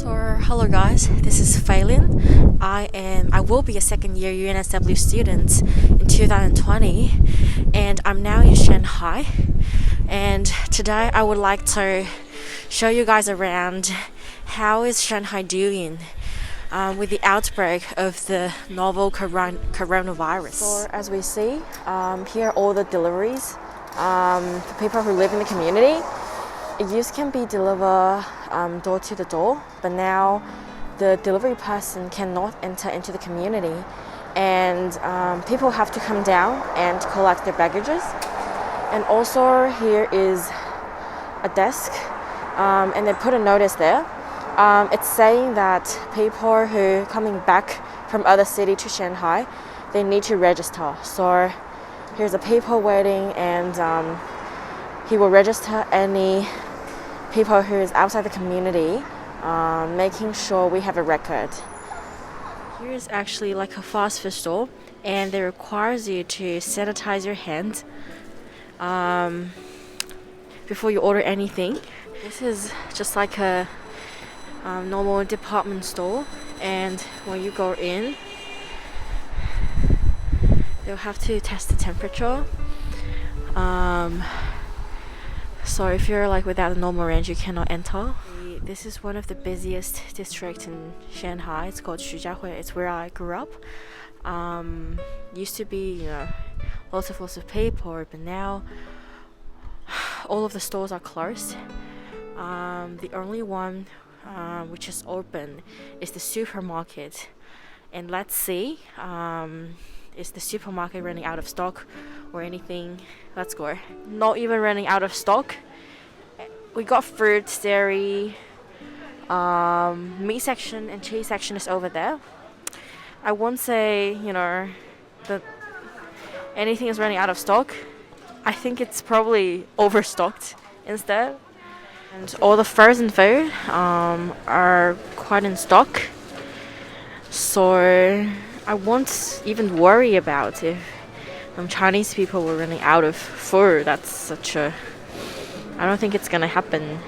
So, hello guys, this is Feilin. I will be a second year UNSW student in 2020 and I'm now in Shanghai, and today I would like to show you guys around how is Shanghai doing with the outbreak of the novel coronavirus. So as we see, here are all the deliveries for people who live in the community. It used can be delivered door to the door, but now the delivery person cannot enter into the community, and people have to come down and collect their baggages. And also here is a desk, and they put a notice there. It's saying that people who coming back from other city to Shanghai, they need to register. So here's the people waiting, and he will register any people who is outside the community, making sure we have a record. Here is actually like a fast food store, and they requires you to sanitize your hands before you order anything. This is just like a normal department store, and when you go in, they'll have to test the temperature. So if you're like without the normal range, you cannot enter. This is one of the busiest districts in Shanghai. It's called Shijiahui. It's where I grew up. Used to be, lots of people, but now all of the stores are closed. The only one which is open is the supermarket. And let's see, is the supermarket running out of stock or anything? Let's go. Not even running out of stock. We got fruit, dairy, meat section and cheese section is over there. I won't say, that anything is running out of stock. I think it's probably overstocked instead. And all the frozen food are quite in stock. So I won't even worry about if Chinese people were running out of food. I don't think it's gonna happen.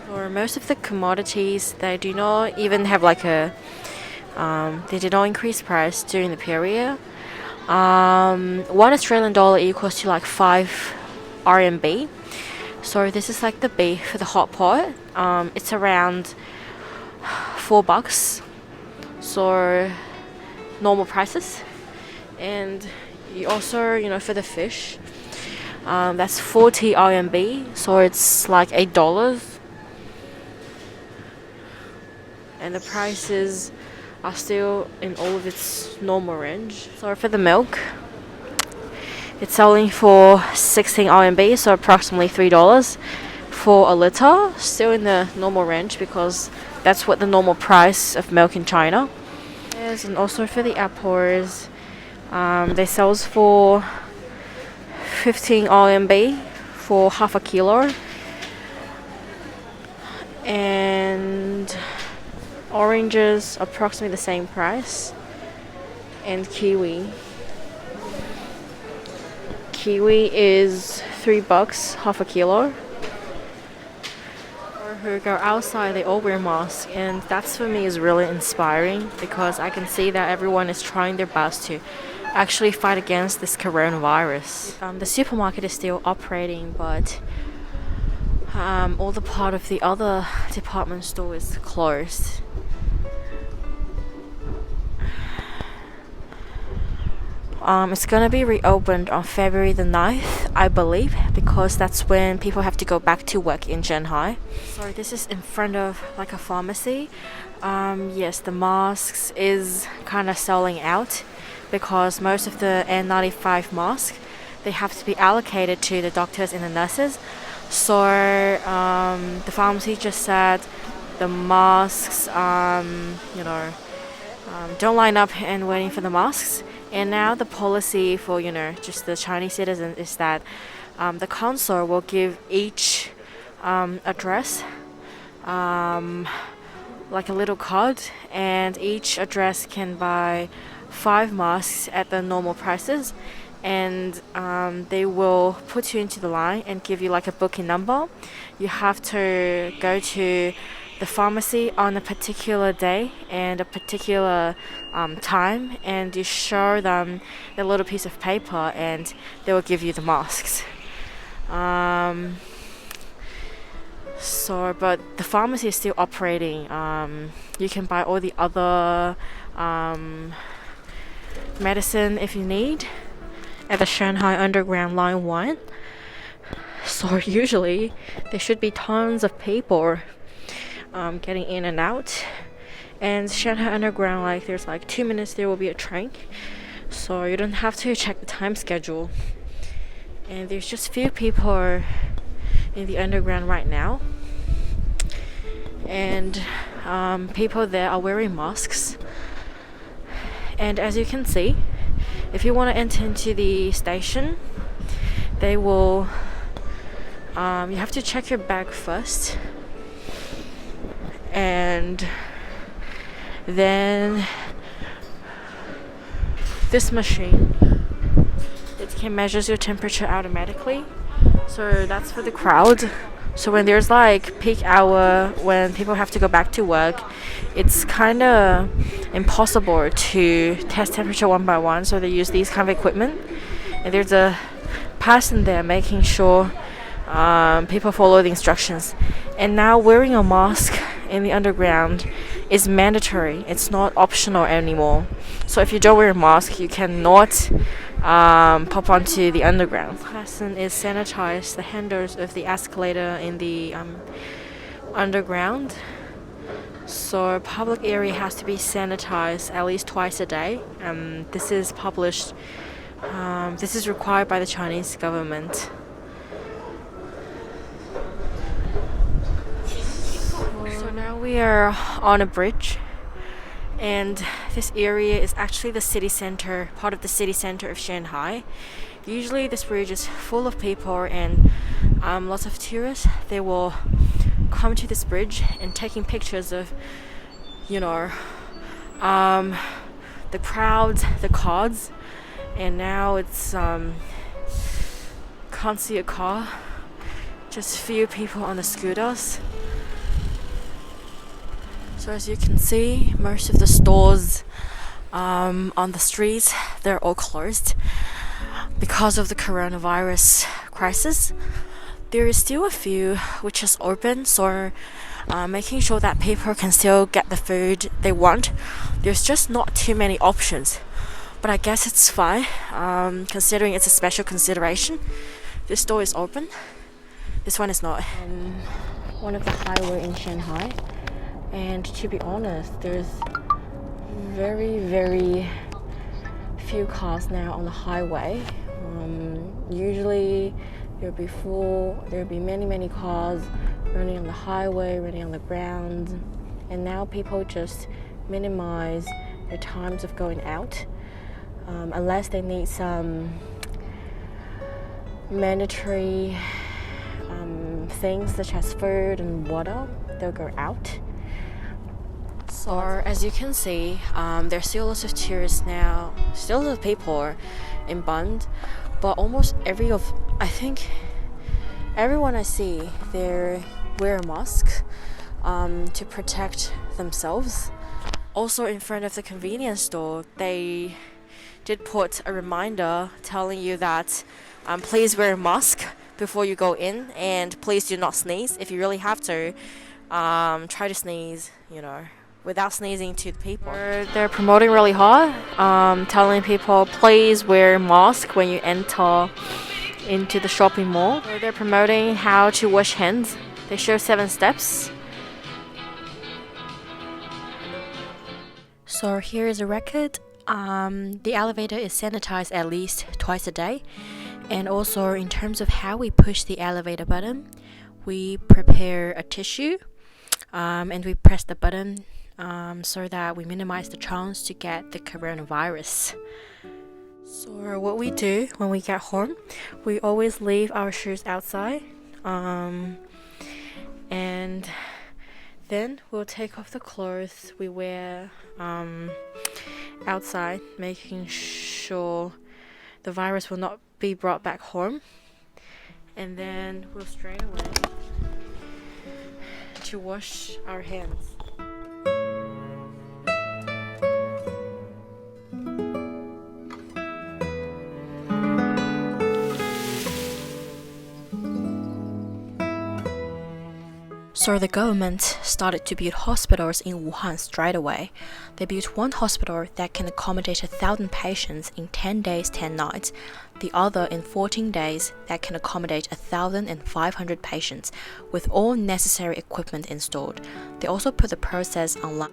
For most of the commodities, they do not even have they did not increase price during the period. $1 equals to like 5 RMB. So this is like the beef for the hot pot. It's around $4. So normal prices. And you also, for the fish, that's 40 RMB, so it's like $8. And the prices are still in all of its normal range. So for the milk, it's selling for 16 RMB, so approximately $3 for a liter, still in the normal range because that's what the normal price of milk in China is. And also for the apples, they sell for 15 RMB for half a kilo, and oranges approximately the same price, and kiwi is $3 half a kilo. Who go outside, they all wear masks, and that's for me is really inspiring because I can see that everyone is trying their best to actually fight against this coronavirus. The supermarket is still operating, but all the part of the other department store is closed. It's gonna be reopened on February the 9th, I believe, because that's when people have to go back to work in Shanghai. So this is in front of like a pharmacy. Yes, the masks is kind of selling out because most of the N95 masks, they have to be allocated to the doctors and the nurses. So the pharmacy just said the masks, don't line up and waiting for the masks. And now the policy for, just the Chinese citizens is that the council will give each address like a little card, and each address can buy 5 masks at the normal prices, and they will put you into the line and give you like a booking number. You have to go to the pharmacy on a particular day and a particular time, and you show them the little piece of paper and they will give you the masks. But the pharmacy is still operating. You can buy all the other medicine if you need at the Shanghai Underground Line 1. So usually there should be tons of people getting in and out. And Shanghai Underground, like there's like 2 minutes there will be a train, so you don't have to check the time schedule. And there's just few people in the underground right now, and people there are wearing masks. And as you can see, if you want to enter into the station, they will you have to check your bag first, and then this machine, it can measure your temperature automatically. So that's for the crowd. So when there's like peak hour, when people have to go back to work, it's kind of impossible to test temperature one by one, so they use these kind of equipment, and there's a person there making sure people follow the instructions. And now wearing a mask in the underground is mandatory. It's not optional anymore. So if you don't wear a mask, you cannot pop onto the underground. Person is sanitized the handles of the escalator in the underground. So public area has to be sanitized at least twice a day. This is published. This is required by the Chinese government. So now we are on a bridge, and this area is actually the city center, part of the city center of Shanghai. Usually this bridge is full of people and lots of tourists. They will come to this bridge and taking pictures of, the crowds, the cars. And now it's can't see a car, just few people on the scooters. So as you can see, most of the stores on the streets, they're all closed because of the coronavirus crisis. There is still a few which is open, so making sure that people can still get the food they want. There's just not too many options, but I guess it's fine considering it's a special consideration. This store is open, this one is not. One of the highway in Shanghai, and to be honest, there's very, very few cars now on the highway. Usually there'll be many cars running on the highway, running on the ground, and now people just minimize their times of going out, unless they need some mandatory things such as food and water, they'll go out. So as you can see, there's still lots of tourists now, still lots of people in Bund, but almost I think everyone I see, they wear a mask to protect themselves. Also in front of the convenience store, they did put a reminder telling you that please wear a mask before you go in, and please do not sneeze. If you really have to, try to sneeze, without sneezing to the people. They're promoting really hard, telling people please wear a mask when you enter into the shopping mall. They're promoting how to wash hands. They show 7 steps. So here is a record. The elevator is sanitized at least twice a day. And also in terms of how we push the elevator button, we prepare a tissue and we press the button so that we minimize the chance to get the coronavirus. So what we do when we get home, we always leave our shoes outside, and then we'll take off the clothes we wear outside, making sure the virus will not be brought back home. And then we'll straight away to wash our hands. So the government started to build hospitals in Wuhan straight away. They built one hospital that can accommodate 1,000 patients in 10 days, 10 nights. The other in 14 days that can accommodate 1,500 patients with all necessary equipment installed. They also put the process online.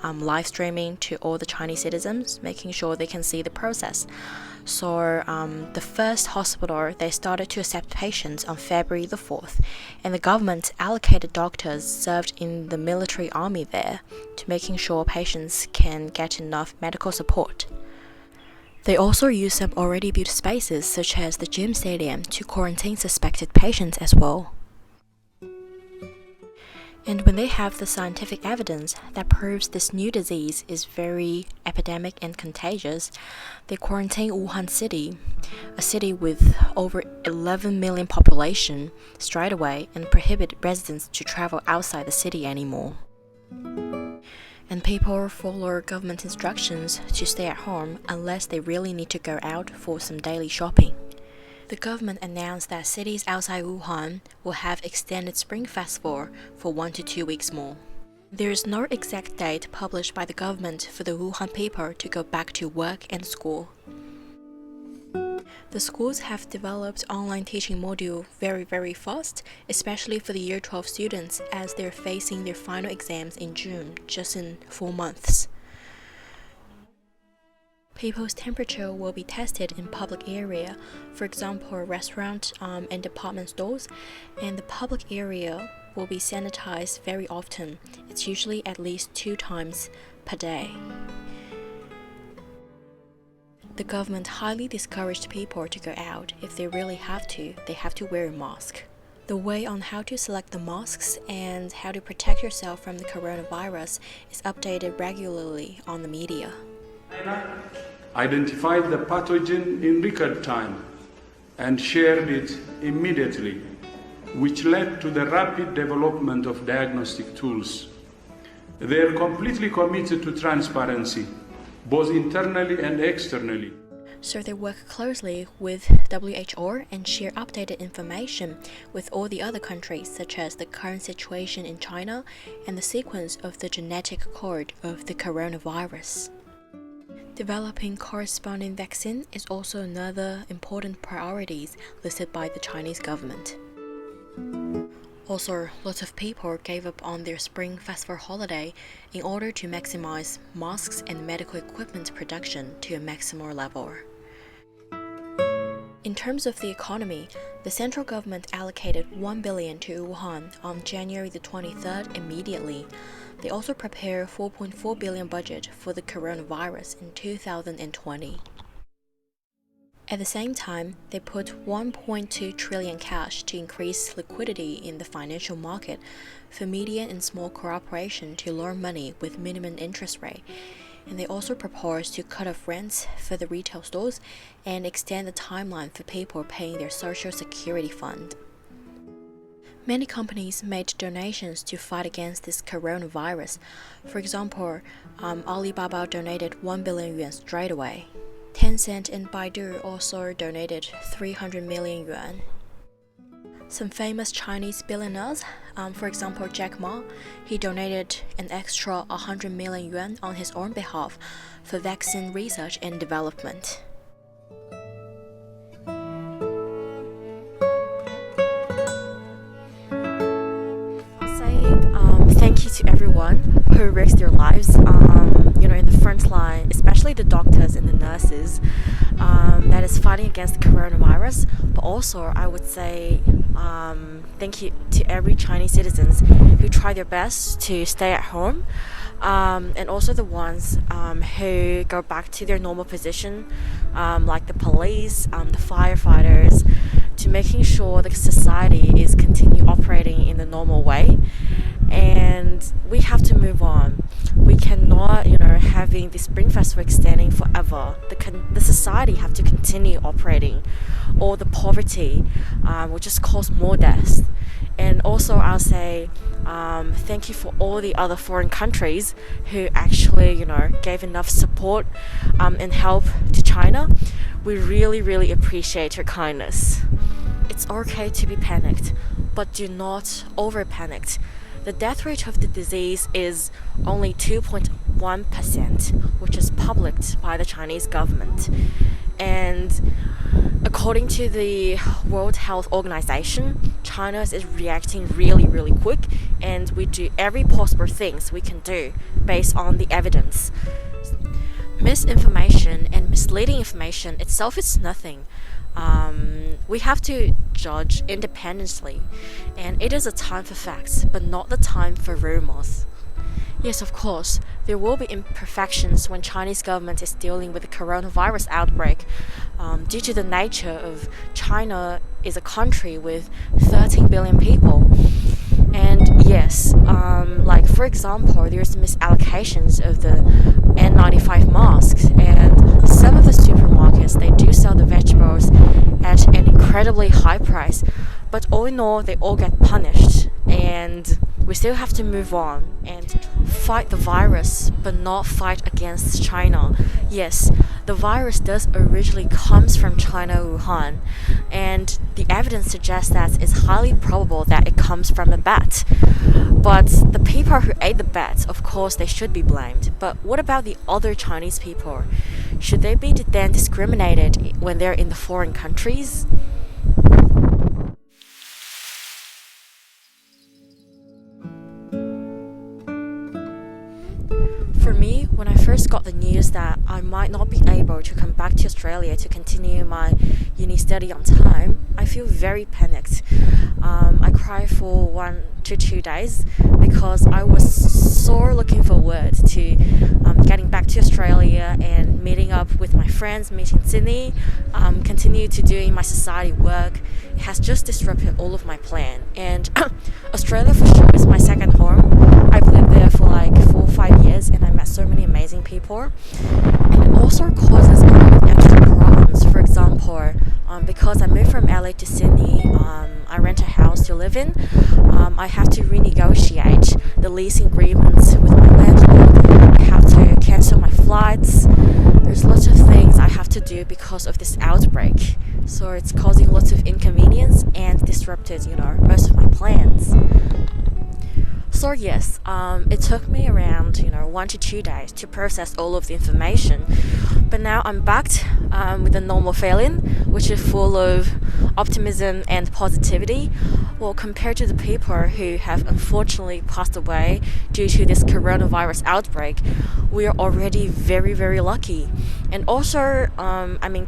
Live streaming to all the Chinese citizens, making sure they can see the process. So the first hospital, they started to accept patients on February the 4th, and the government allocated doctors served in the military army there to making sure patients can get enough medical support. They also use some already built spaces such as the gym stadium to quarantine suspected patients as well. And when they have the scientific evidence that proves this new disease is very epidemic and contagious, they quarantine Wuhan City, a city with over 11 million population, straight away and prohibit residents to travel outside the city anymore. And people follow government instructions to stay at home unless they really need to go out for some daily shopping. The government announced that cities outside Wuhan will have extended Spring Festival for 1 to 2 weeks more. There is no exact date published by the government for the Wuhan people to go back to work and school. The schools have developed online teaching module very fast, especially for the year 12 students as they're facing their final exams in June, just in 4 months. People's temperature will be tested in public area, for example, restaurants and department stores, and the public area will be sanitized very often. It's usually at least 2 times per day. The government highly discouraged people to go out. If they really have to, they have to wear a mask. The way on how to select the masks and how to protect yourself from the coronavirus is updated regularly on the media. China identified the pathogen in record time and shared it immediately, which led to the rapid development of diagnostic tools. They are completely committed to transparency, both internally and externally. So they work closely with WHO and share updated information with all the other countries, such as the current situation in China and the sequence of the genetic code of the coronavirus. Developing corresponding vaccine is also another important priority listed by the Chinese government. Also, lots of people gave up on their Spring Festival holiday in order to maximize masks and medical equipment production to a maximal level. In terms of the economy, the central government allocated 1 billion to Wuhan on January the 23rd immediately. They also prepared 4.4 billion budget for the coronavirus in 2020. At the same time, they put 1.2 trillion cash to increase liquidity in the financial market for medium and small corporations to loan money with minimum interest rate. And they also proposed to cut off rents for the retail stores and extend the timeline for people paying their social security fund. Many companies made donations to fight against this coronavirus. For example, Alibaba donated 1 billion yuan straight away. Tencent and Baidu also donated 300 million yuan. Some famous Chinese billionaires, for example Jack Ma, he donated an extra 100 million yuan on his own behalf for vaccine research and development. I'll say thank you to everyone who risked their lives, in the front line, especially the doctors and the nurses that is fighting against the coronavirus. But also, I would say thank you to every Chinese citizens who try their best to stay at home, and also the ones who go back to their normal position, like the police, the firefighters, to making sure the society is continue operating in the normal way. and we have to move on. We cannot, having the Spring Festival extending forever. The society have to continue operating, or the poverty will just cause more deaths. And also, I'll say thank you for all the other foreign countries who actually, gave enough support and help to China. We really, really appreciate your kindness. It's okay to be panicked, but do not over panic. The death rate of the disease is only 2.1%, which is published by the Chinese government. And according to the World Health Organization, China is reacting really, really quick, and we do every possible things we can do based on the evidence. Misinformation and misleading information itself is nothing. We have to judge independently, and it is a time for facts, but not the time for rumors. Yes, of course, there will be imperfections when Chinese government is dealing with the coronavirus outbreak, due to the nature of China is a country with 13 billion people. And yes, like for example, there's misallocations of the N95 masks, and some of the supermarkets, they do sell the vegetables at an incredibly high price, but all in all, they all get punished, and we still have to move on and fight the virus, but not fight against China. Yes, the virus does originally comes from China, Wuhan, and the evidence suggests that it's highly probable that it comes from a bat. But the people who ate the bats, of course, they should be blamed. But what about the other Chinese people? Should they be then discriminated when they're in the foreign countries? For me, when I first got the news that I might not be able to come back to Australia to continue my uni study on time, I feel very panicked. I cried for 1 to 2 days because I was so looking forward to getting back to Australia and meeting up with my friends, meeting Sydney, continue to doing my society work. It has just disrupted all of my plan. And Australia for sure is my second home. I've lived there for like 4 or 5 years, and I met so many amazing people. And it also causes a lot of extra problems. For example, because I moved from LA to Sydney, I rent a house to live in. I have to renegotiate the leasing agreements with my landlord. I have to cancel my flights. There's lots of things I have to do because of this outbreak. So it's causing lots of inconvenience and disrupted, most of my plans. So yes, it took me around 1 to 2 days to process all of the information, but now I'm back with a normal Feilin, which is full of optimism and positivity. Well, compared to the people who have unfortunately passed away due to this coronavirus outbreak, we are already very, very lucky. And also,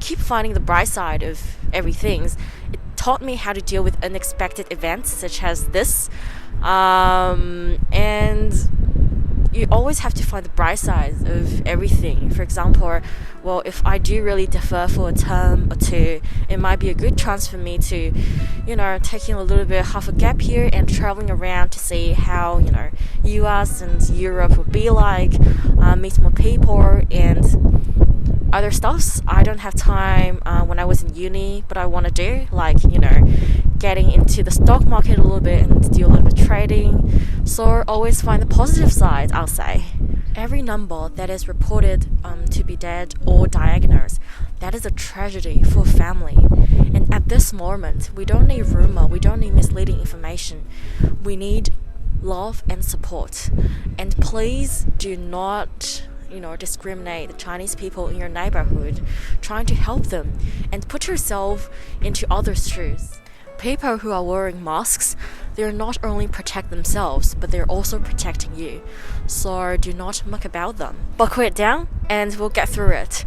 keep finding the bright side of everything. It taught me how to deal with unexpected events such as this. And you always have to find the bright side of everything. For example, well, if I do really defer for a term or two, it might be a good chance for me to, taking a little bit half a gap year and traveling around to see how, US and Europe would be like, meet more people and other stuffs I don't have time when I was in uni, but I want to do, like, getting into the stock market a little bit and do a little bit of trading. So always find the positive side, I'll say. Every number that is reported to be dead or diagnosed, that is a tragedy for a family. And at this moment, we don't need rumor, we don't need misleading information. We need love and support. And please do not discriminate the Chinese people in your neighborhood, trying to help them and put yourself into others' shoes. People who are wearing masks, they're not only protect themselves, but they're also protecting you. So do not muck about them. Buckle it down and we'll get through it.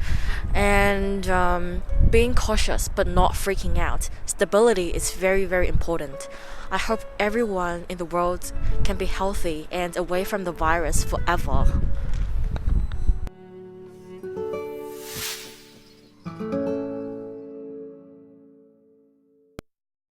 And being cautious but not freaking out. Stability is very, very important. I hope everyone in the world can be healthy and away from the virus forever.